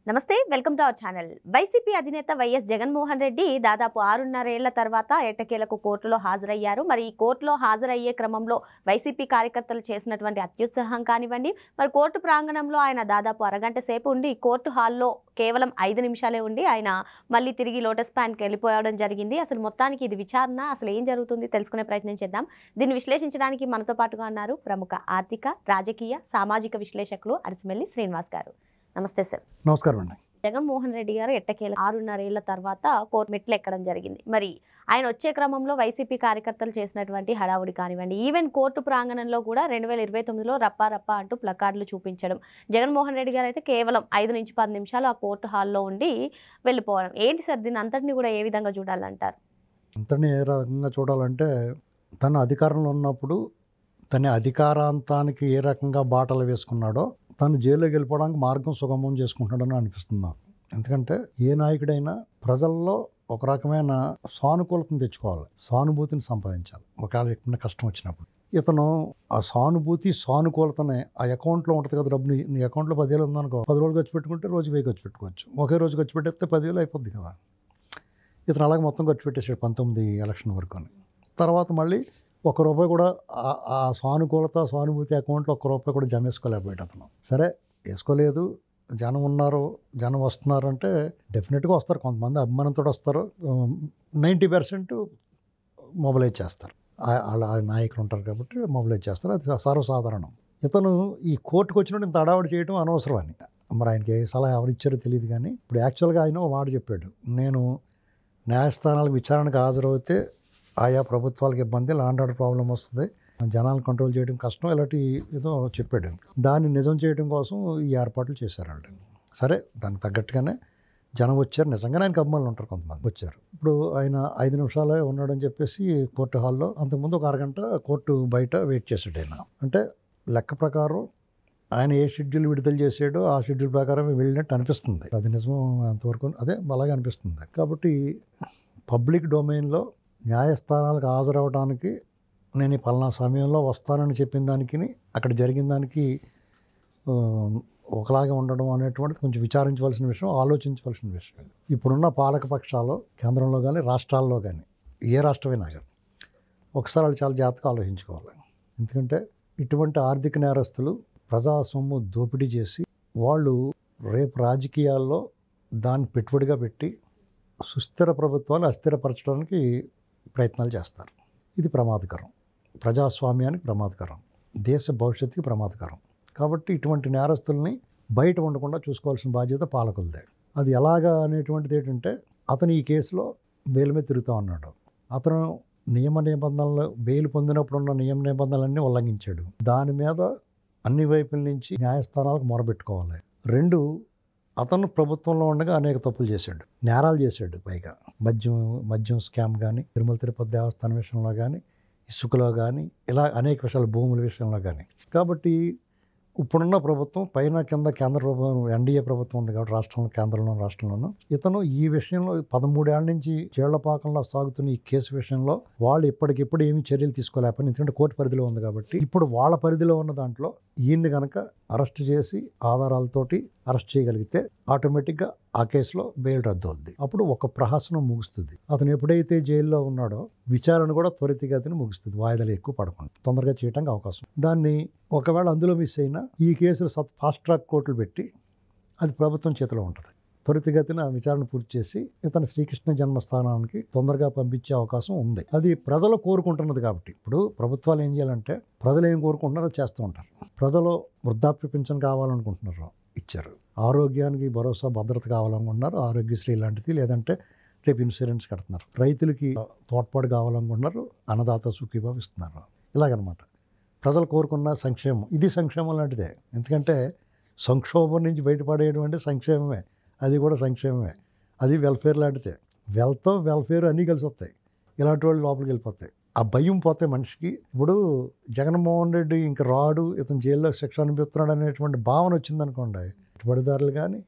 నమస్తే, welcome to our channel. YCP అధినేత YS Jaganmohan Reddy దాదాపు 6.5 ఏళ్ల తర్వాత ఎట్టకేలకు కోర్టులో హాజరయ్యారు. మరి ఈ కోర్టులో హాజరయ్యే క్రమంలో వైసీపీ కార్యకర్తలు చేసినటువంటి అత్యుత్సాహం కానివ్వండి, మరి కోర్టు ప్రాంగణంలో ఆయన దాదాపు అరగంట సేపు ఉండి కోర్టు హాల్లో కేవలం 5 నిమిషాలే ఉండి ఆయన మళ్ళీ తిరిగి లోటస్ పాండ్కి వెళ్ళిపోవడం జరిగింది. అసలు మొత్తానికి ఇది విచారణ, అసలు ఏం జరుగుతుంది తెలుసుకునే ప్రయత్నం చేద్దాం. దీన్ని విశ్లేషించడానికి మనతో పాటుగా ఉన్నారు ప్రముఖ ఆర్థిక, రాజకీయ, సామాజిక విశ్లేషకులు అరిసిమెల్లి శ్రీనివాస్ గారు. నమస్తే సార్. నమస్కారం అండి. జగన్మోహన్ రెడ్డి గారు ఎట్టకేల 6.5 ఏళ్ల తర్వాత కోర్టు మెట్లు ఎక్కడం జరిగింది. మరి ఆయన వచ్చే క్రమంలో వైసీపీ కార్యకర్తలు చేసినటువంటి హడావుడి కానివ్వండి, ఈవెన్ కోర్టు ప్రాంగణంలో కూడా 2029లో రప్పా రప్పా అంటూ ప్లకార్డులు చూపించడం, జగన్మోహన్ రెడ్డి గారు అయితే కేవలం 5 నుంచి 10 నిమిషాలు ఆ కోర్టు హాల్లో ఉండి వెళ్ళిపోవడం. ఏంటి సార్, దీన్ని అంతటిని కూడా ఏ విధంగా చూడాలంటారు? అంతని ఏ రకంగా చూడాలంటే, తన అధికారంలో ఉన్నప్పుడు తన అధికారాంతానికి ఏ రకంగా బాటలు వేసుకున్నాడో తను జైల్లోకి వెళ్ళిపోవడానికి మార్గం సుగమం చేసుకుంటున్నాడని అనిపిస్తుంది నాకు. ఎందుకంటే ఏ నాయకుడైనా ప్రజల్లో ఒక రకమైన సానుకూలతను తెచ్చుకోవాలి, సానుభూతిని సంపాదించాలి ఒకవేళ ఎక్కడ కష్టం వచ్చినప్పుడు. ఇతను ఆ సానుకూలతనే ఆ అకౌంట్లో ఉంటుంది కదా, డబ్బు నీ అకౌంట్లో 10,000 ఉందనుకో, 10 రోజులు ఖర్చు పెట్టుకుంటే రోజు 1000 ఖర్చు పెట్టుకోవచ్చు. ఒకే రోజు ఖర్చు పెట్టేస్తే 10,000 అయిపోద్ది కదా. ఇతను అలాగే మొత్తం ఖర్చు పెట్టేసాడు 19 ఎలక్షన్ వరకు. తర్వాత మళ్ళీ ₹1 కూడా ఆ సానుభూతి అకౌంట్లో ₹1 కూడా జమ వేసుకోలేకపోయాడు అతను. సరే, వేసుకోలేదు, జనం ఉన్నారు, జనం వస్తున్నారు అంటే డెఫినెట్గా వస్తారు. కొంతమంది అభిమానంతో వస్తారు, 90% మొబిలైజ్ చేస్తారు. వాళ్ళ నాయకులు ఉంటారు కాబట్టి మొబిలైజ్ చేస్తారు, అది సర్వసాధారణం. ఇతను ఈ కోర్టుకు వచ్చినప్పుడు ఇంత అడావుడి చేయడం అనవసరం అని. మరి ఆయనకి ఏ సలహా ఎవరు ఇచ్చారో తెలియదు. కానీ ఇప్పుడు యాక్చువల్గా ఆయన ఒక మాట చెప్పాడు, నేను న్యాయస్థానాలకు విచారణకు హాజరవుతే ఆయా ప్రభుత్వాలకు ఇబ్బంది, ల్యాండ్ ఆర్డర్ ప్రాబ్లం వస్తుంది, జనాలను కంట్రోల్ చేయడం కష్టం, ఇలాంటి ఏదో చెప్పాడు. దాన్ని నిజం చేయడం కోసం ఈ ఏర్పాట్లు చేశారు వాళ్ళు. సరే, దానికి తగ్గట్టుగానే జనం వచ్చారు. నిజంగానే ఆయనకు అభిమానులు ఉంటారు, కొంతమంది వచ్చారు. ఇప్పుడు ఆయన 5 నిమిషాలే ఉన్నాడని చెప్పేసి కోర్టు హాల్లో, అంతకుముందు ఒక అరగంట కోర్టు బయట వెయిట్ చేశాడు ఆయన. అంటే లెక్క ప్రకారం ఆయన ఏ షెడ్యూల్ విడుదల చేసాడో ఆ షెడ్యూల్ ప్రకారం వెళ్ళినట్టు అనిపిస్తుంది. అది నిజం అంతవరకు అదే అలాగే అనిపిస్తుంది. కాబట్టి పబ్లిక్ డొమైన్లో న్యాయస్థానాలకు హాజరవడానికి నేను ఈ పలానా సమయంలో వస్తానని చెప్పిన దానికి అక్కడ జరిగిన దానికి ఒకలాగే ఉండడం అనేటువంటిది కొంచెం విచారించవలసిన విషయం, ఆలోచించవలసిన విషయం. ఇప్పుడున్న పాలకపక్షాలు కేంద్రంలో కానీ రాష్ట్రాల్లో కానీ, ఏ రాష్ట్రమైనా కానీ ఒకసారి వాళ్ళు చాలా జాగ్రత్తగా ఆలోచించుకోవాలి. ఎందుకంటే ఇటువంటి ఆర్థిక నేరస్తులు ప్రజా సొమ్ము దోపిడీ చేసి వాళ్ళు రేపు రాజకీయాల్లో దాన్ని పెట్టుబడిగా పెట్టి సుస్థిర ప్రభుత్వాలు అస్థిరపరచడానికి ప్రయత్నాలు చేస్తారు. ఇది ప్రమాదకరం, ప్రజాస్వామ్యానికి ప్రమాదకరం, దేశ భవిష్యత్తుకి ప్రమాదకరం. కాబట్టి ఇటువంటి నేరస్తుల్ని బయట ఉండకుండా చూసుకోవాల్సిన బాధ్యత పాలకులదే. అది ఎలాగా అనేటువంటిది ఏంటంటే, అతను ఈ కేసులో బెయిల్ మీద తిరుగుతూ ఉన్నాడు. అతను నియమ నిబంధనలు, బెయిల్ పొందినప్పుడు ఉన్న నియమ నిబంధనలన్నీ ఉల్లంఘించాడు. దాని మీద అన్ని వైపుల నుంచి న్యాయస్థానాలకు మొరబెట్టుకోవాలి. 2, అతను ప్రభుత్వంలో ఉండగా అనేక తప్పులు చేశాడు, నేరాలు చేశాడు. పైగా మద్యం స్కామ్ కానీ, తిరుమల తిరుపతి దేవస్థానం విషయంలో కానీ, ఇసుకలో కానీ, ఇలా అనేక విషయాలు, భూముల విషయంలో కానీ. కాబట్టి ఇప్పుడున్న ప్రభుత్వం పైన కింద కేంద్ర ప్రభుత్వం, ఎన్డీఏ ప్రభుత్వం ఉంది కాబట్టి రాష్ట్రంలోనూ ఇతను ఈ విషయంలో 13 ఏళ్ల నుంచి చేళ్లపాకంలో సాగుతున్న ఈ కేసు విషయంలో వాళ్ళు ఇప్పటికిప్పుడు ఏమి చర్యలు తీసుకోలేకపోయినా, ఎందుకంటే కోర్టు పరిధిలో ఉంది కాబట్టి. ఇప్పుడు వాళ్ళ పరిధిలో ఉన్న దాంట్లో ఈయన్ని కనుక అరెస్ట్ చేసి ఆధారాలతోటి అరెస్ట్ చేయగలిగితే ఆటోమేటిక్గా ఆ కేసులో బెయిల్ రద్దు అవుద్ది. అప్పుడు ఒక ప్రహసనం ముగుస్తుంది. అతను ఎప్పుడైతే జైల్లో ఉన్నాడో విచారణ కూడా త్వరితగతిని ముగుస్తుంది, వాయిదాలు ఎక్కువ పడకుండా తొందరగా చేయడానికి అవకాశం. దాన్ని ఒకవేళ అందులో మిస్ అయినా ఈ కేసులు ఫాస్ట్ ట్రాక్ కోర్టులు పెట్టి అది ప్రభుత్వం చేతిలో ఉంటుంది. త్వరితగతిన విచారణ పూర్తి చేసి ఇతను శ్రీకృష్ణ జన్మస్థానానికి తొందరగా పంపించే అవకాశం ఉంది. అది ప్రజలు కోరుకుంటున్నది కాబట్టి. ఇప్పుడు ప్రభుత్వాలు ఏం చేయాలంటే, ప్రజలు ఏం కోరుకుంటున్నారో చేస్తూ ఉంటారు. ప్రజలు వృద్ధాప్య పింఛన్ కావాలనుకుంటున్నారు, ఇచ్చారు. ఆరోగ్యానికి భరోసా, భద్రత కావాలనుకుంటున్నారు, ఆరోగ్యశ్రీ లాంటిది, లేదంటే రేపు ఇన్సూరెన్స్ కడుతున్నారు. రైతులకి తోడ్పాటు కావాలనుకుంటున్నారు, అన్నదాత సుఖీభావ ఇస్తున్నారు. ఇలాగనమాట ప్రజలు కోరుకున్న సంక్షేమం, ఇది సంక్షేమం లాంటిదే. ఎందుకంటే సంక్షోభం నుంచి బయటపడేయడం అంటే సంక్షేమమే, అది కూడా సంక్షేమమే. అది వెల్ఫేర్ లాంటిదే. వెల్ఫేర్ అన్నీ కలిసి వస్తాయి. ఇలాంటి వాళ్ళు లోపలికి వెళ్ళిపోతాయి. ఆ భయం పోతే మనిషికి. ఇప్పుడు జగన్మోహన్ రెడ్డి ఇంక రాడు, ఇతను జైల్లో శిక్ష అనిపిస్తున్నాడు అనేటువంటి భావన వచ్చిందనుకోండి, పెట్టుబడిదారులు కానీ,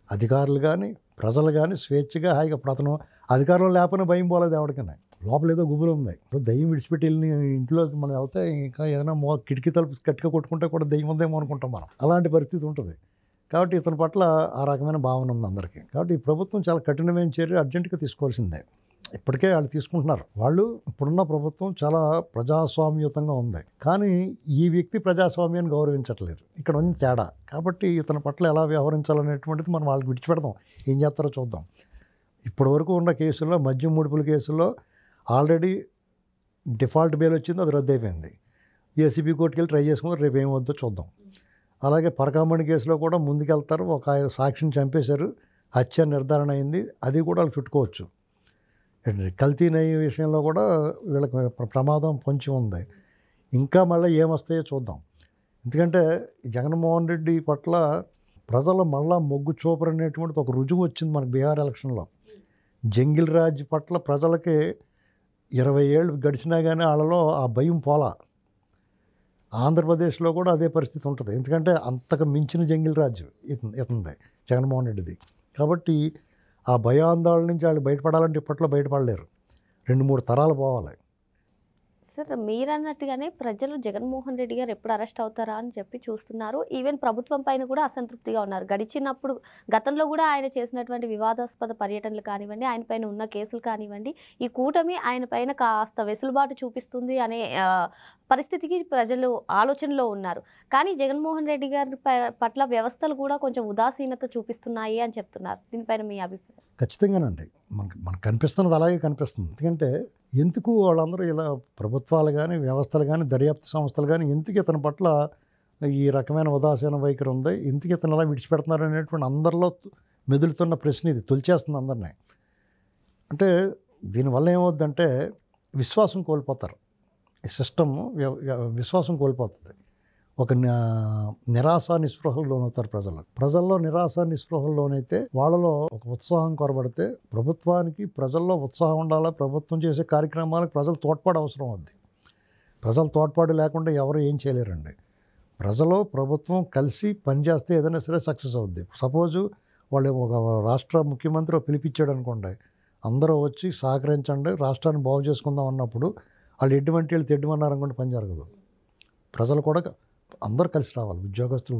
అధికారులు కానీ, ప్రజలు కానీ స్వేచ్ఛగా హాయిగా, ఇప్పుడు అతను అధికారంలో లేకపోయినా భయం పోలేదు ఎవరికైనా. లోపల ఏదో గుబులు ఉంది. ఇప్పుడు దయ్యం విడిచిపెట్టి వెళ్ళి ఇంట్లోకి మనం వెళ్తే ఇంకా ఏదైనా కిటికీ తలుపు గట్టిగా కొట్టుకుంటే కూడా దయ్యం ఉందేమో అనుకుంటాం మనం. అలాంటి పరిస్థితి ఉంటుంది. కాబట్టి ఇతని పట్ల ఆ రకమైన భావన ఉంది అందరికీ. కాబట్టి ఈ ప్రభుత్వం చాలా కఠినమైన చర్య అర్జెంటుగా తీసుకోవాల్సిందే. ఇప్పటికే వాళ్ళు తీసుకుంటున్నారు. వాళ్ళు ఇప్పుడున్న ప్రభుత్వం చాలా ప్రజాస్వామ్యయుతంగా ఉంది. కానీ ఈ వ్యక్తి ప్రజాస్వామ్యాన్ని గౌరవించట్లేదు. ఇక్కడ ఉంది తేడా. కాబట్టి ఇతని పట్ల ఎలా వ్యవహరించాలనేటువంటిది మనం వాళ్ళకి విడిచిపెడదాం. ఏం చేస్తారో చూద్దాం. ఇప్పటి వరకు ఉన్న కేసుల్లో మద్యం ముడుపుల కేసుల్లో ఆల్రెడీ డిఫాల్ట్ బెయిల్ వచ్చింది, అది రద్దు అయిపోయింది. ఏసీబీ కోర్టుకి వెళ్ళి ట్రై చేసుకుని రేపు ఏమవుద్దో చూద్దాం. అలాగే పరకామణి కేసులో కూడా ముందుకెళ్తారు. ఒక సాక్షిని చంపేశారు, హత్య నిర్ధారణ అయింది, అది కూడా వాళ్ళు చుట్టుకోవచ్చు. కల్తీ నెయ్యి విషయంలో కూడా వీళ్ళకి ప్రమాదం పొంచి ఉంది. ఇంకా మళ్ళీ ఏమొస్తాయో చూద్దాం. ఎందుకంటే జగన్మోహన్ రెడ్డి పట్ల ప్రజలు మళ్ళా మొగ్గు చూపరు అనేటువంటిది ఒక రుజువు వచ్చింది మనకు బీహార్ ఎలక్షన్లో. జంగిల్ రాజ్ పట్ల ప్రజలకి 20 ఏళ్ళు గడిచినా కానీ వాళ్ళలో ఆ భయం పోలా. ఆంధ్రప్రదేశ్లో కూడా అదే పరిస్థితి ఉంటుంది. ఎందుకంటే అంతకు మించిన జంగిల్ రాజ్ ఇతంది జగన్మోహన్ రెడ్డిది. కాబట్టి ఆ భయాందోళన నుంచి వాళ్ళు బయటపడాలంటే ఇప్పట్లో బయటపడలేరు. 2-3 తరాలు పోవాలి. సార్ మీరు అన్నట్టుగానే ప్రజలు జగన్మోహన్ రెడ్డి గారు ఎప్పుడు అరెస్ట్ అవుతారా అని చెప్పి చూస్తున్నారు. ఈవెన్ ప్రభుత్వం పైన కూడా అసంతృప్తిగా ఉన్నారు. గతంలో కూడా ఆయన చేసినటువంటి వివాదాస్పద పర్యటనలు కానివ్వండి, ఆయన పైన ఉన్న కేసులు కానివ్వండి, ఈ కూటమి ఆయన పైన కాస్త వెసులుబాటు చూపిస్తుంది అనే పరిస్థితికి ప్రజలు ఆలోచనలో ఉన్నారు. కానీ జగన్మోహన్ రెడ్డి గారి పట్ల వ్యవస్థలు కూడా కొంచెం ఉదాసీనత చూపిస్తున్నాయి అని చెప్తున్నారు. దీనిపైన మీ అభిప్రాయం? ఖచ్చితంగానండి. మనకు కనిపిస్తున్నది అలాగే కనిపిస్తుంది. ఎందుకంటే ఎందుకు వాళ్ళందరూ ఇలా ప్రభుత్వాలు కానీ, వ్యవస్థలు కానీ, దర్యాప్తు సంస్థలు కానీ ఎందుకు ఇతని పట్ల ఈ రకమైన ఉదాసీన వైఖరి ఉంది, ఎందుకు ఇతను అలా విడిచిపెడుతున్నారు అనేటువంటి అందరిలో మెదులుతున్న ప్రశ్న ఇది. తొలిచేస్తుంది అందరినీ. అంటే దీనివల్ల ఏమవుద్దంటే విశ్వాసం కోల్పోతారు. ఈ సిస్టమ్ విశ్వాసం కోల్పోతుంది. ఒక నిరాశ నిస్పృహలు లోనవుతారు ప్రజల్లో నిరాశ నిస్పృహలు లోనైతే వాళ్ళలో ఒక ఉత్సాహం కొరబడితే ప్రభుత్వానికి ప్రజల్లో ఉత్సాహం ఉండాలి. ప్రభుత్వం చేసే కార్యక్రమాలకు ప్రజలు తోడ్పాటు అవసరం అవుద్ది. ప్రజల తోడ్పాటు లేకుండా ఎవరు ఏం చేయలేరండి. ప్రజలు ప్రభుత్వం కలిసి పనిచేస్తే ఏదైనా సరే సక్సెస్ అవుద్ది. సపోజు వాళ్ళు ఒక రాష్ట్ర ముఖ్యమంత్రి పిలిపించాడు అనుకోండి, అందరూ వచ్చి సహకరించండి, రాష్ట్రాన్ని బాగు చేసుకుందాం అన్నప్పుడు వాళ్ళు ఎటువంటి వాళ్ళు తెడ్డమన్నారు అనుకోండి, పని జరగదు. ప్రజలు కూడా అందరూ కలిసి రావాలి. ఉద్యోగస్తులు,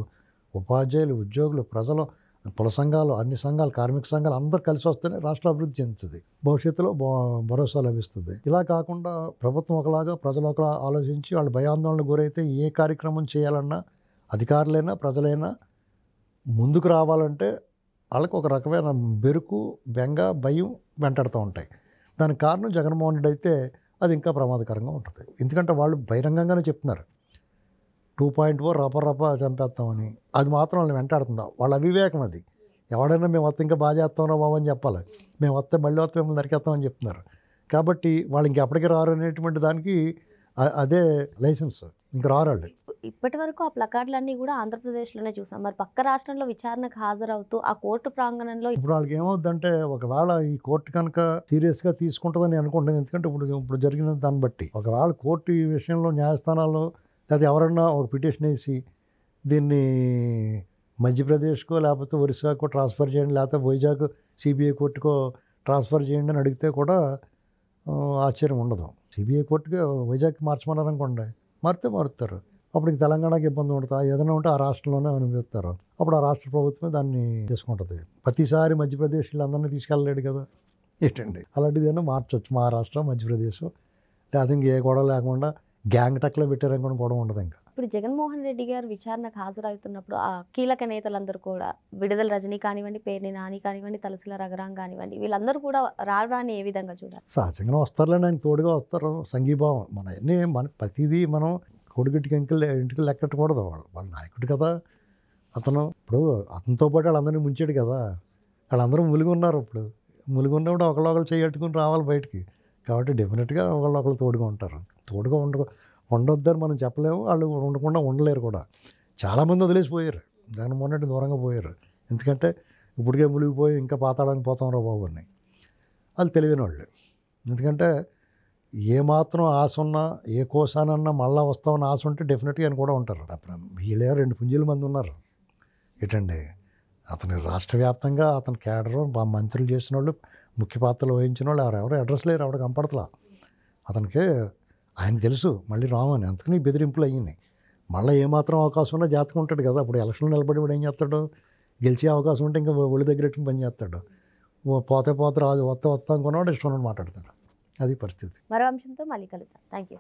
ఉపాధ్యాయులు, ఉద్యోగులు, ప్రజలు, కుల సంఘాలు, అన్ని సంఘాలు, కార్మిక సంఘాలు అందరూ కలిసి వస్తేనే రాష్ట్ర అభివృద్ధి చెందుతుంది. భవిష్యత్తులో భరోసా లభిస్తుంది. ఇలా కాకుండా ప్రభుత్వం ఒకలాగా, ప్రజలు ఒకలా ఆలోచించి వాళ్ళు భయాందోళనకు గురైతే ఏ కార్యక్రమం చేయాలన్నా అధికారులైనా ప్రజలైనా ముందుకు రావాలంటే వాళ్ళకి ఒక రకమైన బెరుకు, బెంగ, భయం వెంటాడుతూ ఉంటాయి. దానికి కారణం జగన్మోహన్ రెడ్డి అయితే అది ఇంకా ప్రమాదకరంగా ఉంటుంది. ఎందుకంటే వాళ్ళు బహిరంగంగానే చెప్తున్నారు 2.4 రప చంపేస్తామని. అది మాత్రం వాళ్ళని వెంటాడుతుందా? వాళ్ళ అవివేకం అది. ఎవడైనా మేము వస్తే ఇంకా బాగా చేస్తాం రా బాబు అని చెప్పాలి. మేము వస్తే మళ్ళీ వస్తే మిమ్మల్ని నరికేస్తామని చెప్తున్నారు. కాబట్టి వాళ్ళు ఇంకెప్పటికీ రారు అనేటువంటి దానికి అదే లైసెన్స్. ఇంక రారు వాళ్ళు. ఇప్పటి వరకు ఆ ప్లకార్డులన్నీ కూడా ఆంధ్రప్రదేశ్లోనే చూసాం. మరి పక్క రాష్ట్రంలో విచారణకు హాజరవుతూ ఆ కోర్టు ప్రాంగణంలో ఇప్పుడు వాళ్ళకి ఏమవుద్దంటే ఒకవేళ ఈ కోర్టు కనుక సీరియస్గా తీసుకుంటుందని అనుకుంటుంది. ఎందుకంటే ఇప్పుడు జరిగిన దాన్ని బట్టి ఒకవేళ కోర్టు ఈ విషయంలో న్యాయస్థానాల్లో లేదా ఎవరన్నా ఒక పిటిషన్ వేసి దీన్ని మధ్యప్రదేశ్కో లేకపోతే ఒరిస్సాకో ట్రాన్స్ఫర్ చేయండి, లేకపోతే వైజాగ్ సిబిఐ కోర్టుకో ట్రాన్స్ఫర్ చేయండి అని అడిగితే కూడా ఆశ్చర్యం ఉండదు. సిబిఐ కోర్టుకి వైజాగ్కి మార్చమన్నారు అనుకోండి, మారుతారు. అప్పుడు తెలంగాణకి ఇబ్బంది ఉంటుంది. ఏదైనా ఉంటే ఆ రాష్ట్రంలోనే అనుభవిస్తారు. అప్పుడు ఆ రాష్ట్ర ప్రభుత్వమే దాన్ని తీసుకుంటుంది. ప్రతిసారి మధ్యప్రదేశ్ వీళ్ళందరినీ తీసుకెళ్ళలేడు కదా. ఏంటండి అలాంటిది ఏమన్నా మార్చొచ్చు. మహారాష్ట్ర, మధ్యప్రదేశ్, లేకపోతే ఇంకే గొడవ లేకుండా గ్యాంగ్ టక్లో పెట్టారనుకోండి, గొడవ ఉండదు. ఇంకా ఇప్పుడు జగన్మోహన్ రెడ్డి గారు విచారణకు హాజరవుతున్నప్పుడు ఆ కీలక నేతలందరూ కూడా విడుదల రజనీ కానివ్వండి, పేర్ని నాని కానివ్వండి, తలసిల రఘురాం కానివ్వండి, వీళ్ళందరూ కూడా రావడాన్ని ఏ విధంగా చూడాలి? సహజంగా వస్తారులేండి, ఆయన తోడుగా వస్తారు. సంఘీభావం మన ప్రతిదీ మనం కొడుగుటికి ఇంటికి లెక్కట్టకూడదు. వాళ్ళ నాయకుడు కదా అతను. ఇప్పుడు అతనితో పాటు వాళ్ళందరినీ ముంచాడు కదా. వాళ్ళందరూ ములుగున్నారు. ఇప్పుడు ములుగున్నప్పుడు ఒకళ్ళు చేయట్టుకుని రావాలి బయటికి. కాబట్టి డెఫినెట్గా ఒకళ్ళు తోడుగా ఉంటారు. తోడుగా ఉండొద్దని మనం చెప్పలేము. వాళ్ళు ఉండకుండా ఉండలేరు కూడా. చాలామంది వదిలేసిపోయారు, జగన్మోహన్ రెడ్డి దూరంగా పోయారు. ఎందుకంటే ఇప్పటికే మునిగిపోయి ఇంకా పాతాడానికి పోతాం రా బాబు అని. వాళ్ళు తెలివైన వాళ్ళు. ఎందుకంటే ఏమాత్రం ఆశ ఉన్నా, ఏ కోసానన్నా మళ్ళా వస్తామని ఆశ ఉంటే డెఫినెట్గా ఆయన కూడా ఉంటారు. వీళ్ళే 2 పుంజీల మంది ఉన్నారు. ఏంటండి అతని రాష్ట్ర వ్యాప్తంగా అతని కేడరు, మంత్రులు చేసిన వాళ్ళు, ముఖ్య పాత్రలు వహించిన వాళ్ళు ఎవరెవరు అడ్రస్ లేరు. ఎవరు కనపడతలా. అతనికి ఆయన తెలుసు మళ్ళీ రామని. అందుకని బెదిరింపులు అయ్యింది. మళ్ళీ ఏమాత్రం అవకాశం ఉన్నా జాతకం ఉంటాడు కదా. అప్పుడు ఎలక్షన్లో నిలబడి ఏం చేస్తాడు, గెలిచే అవకాశం ఉంటే ఇంకా ఒళ్ళు దగ్గర పని చేస్తాడు. పోతే పోతే రాదు, వస్తా అనుకున్నవాడు ఇష్టం ఉన్నట్టు మాట్లాడతాడు. అది పరిస్థితి. మరో అంశంతో మళ్ళీ కలుద్దాం. Thank you.